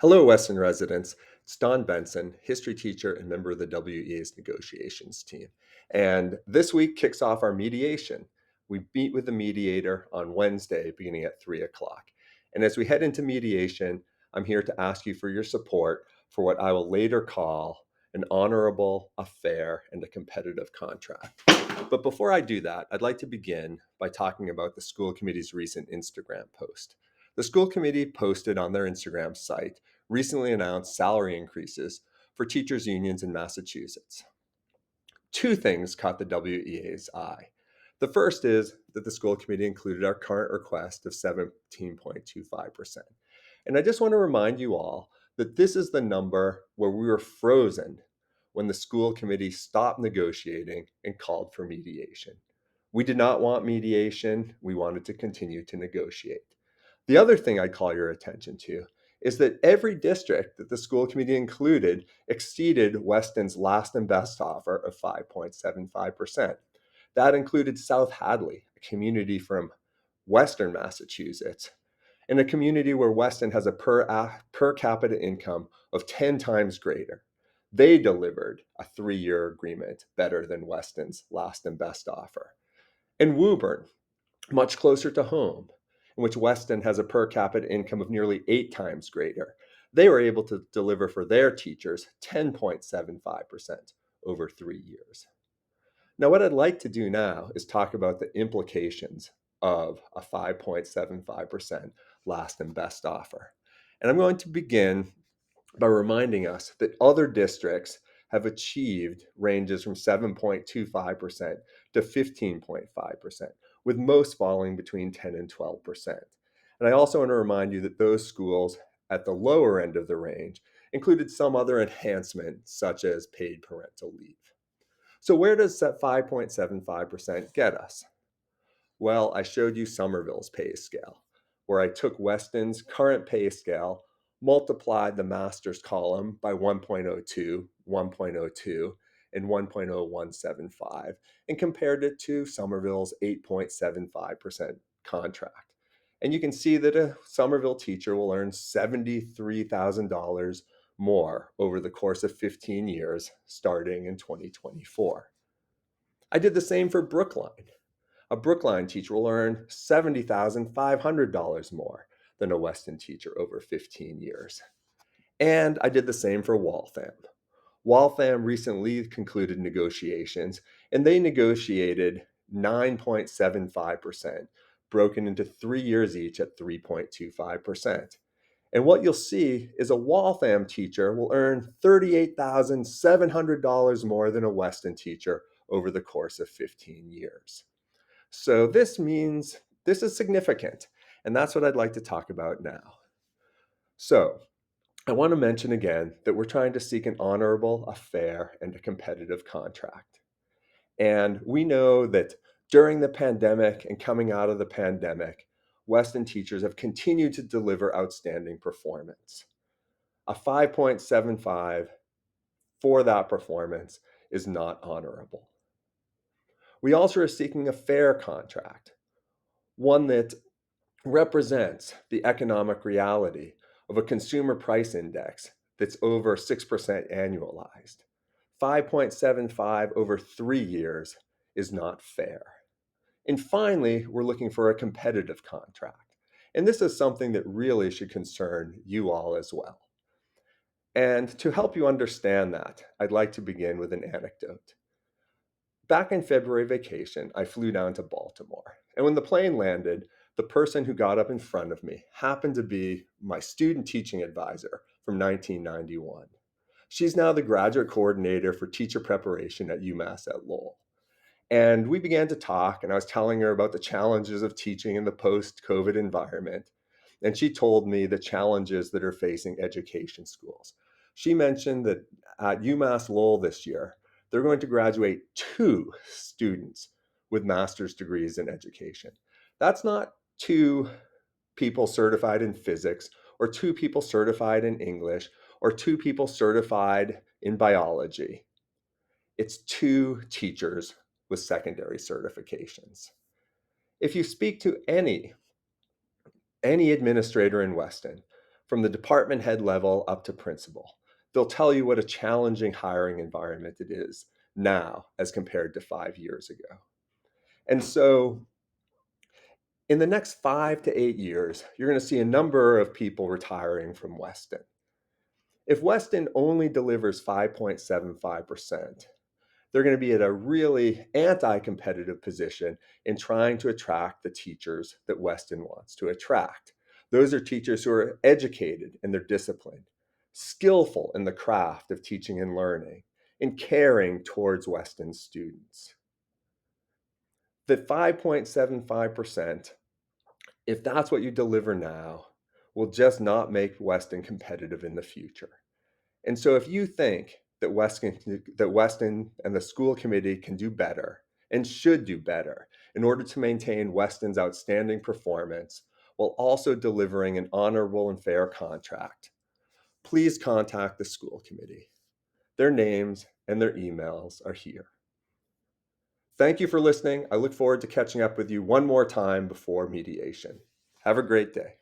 Hello, Weston residents. It's Don Benson, history teacher and member of the WEA's negotiations team. And this week kicks off our mediation. We meet with the mediator on Wednesday, beginning at 3 o'clock. And as we head into mediation, I'm here to ask you for your support for what I will later call an honorable, a fair, and a competitive contract. But before I do that, I'd like to begin by talking about the school committee's recent Instagram post. The school committee posted on their Instagram site recently announced salary increases for teachers' unions in Massachusetts. Two things caught the WEA's eye. The first is that the school committee included our current request of 17.25%. And I just want to remind you all that this is the number where we were frozen when the school committee stopped negotiating and called for mediation. We did not want mediation. We wanted to continue to negotiate. The other thing I call your attention to is that every district that the school committee included exceeded Weston's last and best offer of 5.75%. That included South Hadley, a community from Western Massachusetts, in a community where Weston has a per capita income of 10 times greater. They delivered a 3-year agreement better than Weston's last and best offer. In Woburn, much closer to home, in which Weston has a per capita income of nearly 8 times greater, they were able to deliver for their teachers 10.75% over 3 years. Now, what I'd like to do now is talk about the implications of a 5.75% last and best offer. And I'm going to begin by reminding us that other districts have achieved ranges from 7.25% to 15.5%, with most falling between 10 and 12%. And I also want to remind you that those schools at the lower end of the range included some other enhancement, such as paid parental leave. So where does that 5.75% get us? Well, I showed you Somerville's pay scale, where I took Weston's current pay scale, multiplied the master's column by 1.02, 1.02, and 1.0175, and compared it to Somerville's 8.75% contract. And you can see that a Somerville teacher will earn $73,000 more over the course of 15 years, starting in 2024. I did the same for Brookline. A Brookline teacher will earn $70,500 more than a Weston teacher over 15 years. And I did the same for Waltham. Waltham recently concluded negotiations, and they negotiated 9.75%, broken into 3 years each at 3.25%. And what you'll see is a Waltham teacher will earn $38,700 more than a Weston teacher over the course of 15 years. So this means this is significant, and that's what I'd like to talk about now. So I want to mention again that we're trying to seek an honorable, a fair, and a competitive contract. And we know that during the pandemic and coming out of the pandemic, Weston teachers have continued to deliver outstanding performance. A 5.75 for that performance is not honorable. We also are seeking a fair contract, one that represents the economic reality of a consumer price index that's over 6% annualized. 5.75 over 3 years is not fair. And finally, we're looking for a competitive contract. And this is something that really should concern you all as well. And to help you understand that, I'd like to begin with an anecdote. Back in February vacation, I flew down to Baltimore. And when the plane landed, the person who got up in front of me happened to be my student teaching advisor from 1991. She's now the graduate coordinator for teacher preparation at UMass at Lowell. And we began to talk, and I was telling her about the challenges of teaching in the post-COVID environment. And she told me the challenges that are facing education schools. She mentioned that at UMass Lowell this year, they're going to graduate 2 students with master's degrees in education. That's not 2 people certified in physics, or 2 people certified in English, or 2 people certified in biology. It's 2 teachers with secondary certifications. If you speak to any administrator in Weston, from the department head level up to principal. They'll tell you what a challenging hiring environment it is now as compared to 5 years ago. And so in the next 5 to 8 years, you're going to see a number of people retiring from Weston. If Weston only delivers 5.75%, they're going to be at a really anti-competitive position in trying to attract the teachers that Weston wants to attract. Those are teachers who are educated in their discipline, skillful in the craft of teaching and learning, and caring towards Weston's students. The 5.75%, if that's what you deliver now, will just not make Weston competitive in the future. And so if you think that Weston and the school committee can do better and should do better in order to maintain Weston's outstanding performance while also delivering an honorable and fair contract, please contact the school committee. Their names and their emails are here. Thank you for listening. I look forward to catching up with you one more time before mediation. Have a great day.